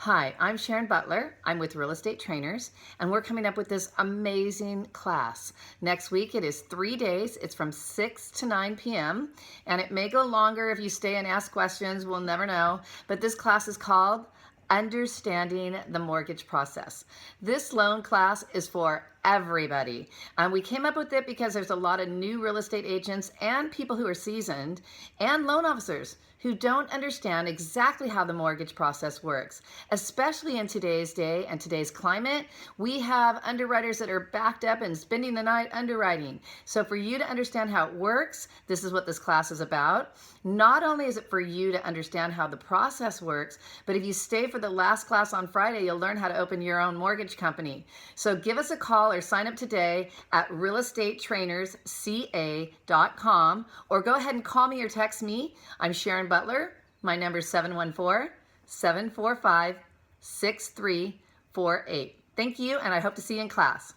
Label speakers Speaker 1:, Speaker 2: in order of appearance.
Speaker 1: Hi, I'm Sharon Butler. I'm with Real Estate Trainers, and we're coming up with this amazing class. Next week, it is 3 days. It's from 6 to 9 p.m., and it may go longer if you stay and ask questions. We'll never know. But this class is called Understanding the Mortgage Process. This loan class is for everybody. We came up with it because there's a lot of new real estate agents and people who are seasoned and loan officers who don't understand exactly how the mortgage process works. Especially in today's day and today's climate, we have underwriters that are backed up and spending the night underwriting. So for you to understand how it works, this is what this class is about. Not only is it for you to understand how the process works, but if you stay for the last class on Friday, you'll learn how to open your own mortgage company. So give us a call or sign up today at realestatetrainersca.com, or go ahead and call me or text me. I'm Sharon Butler. My number is 714-745-6348. Thank you, and I hope to see you in class.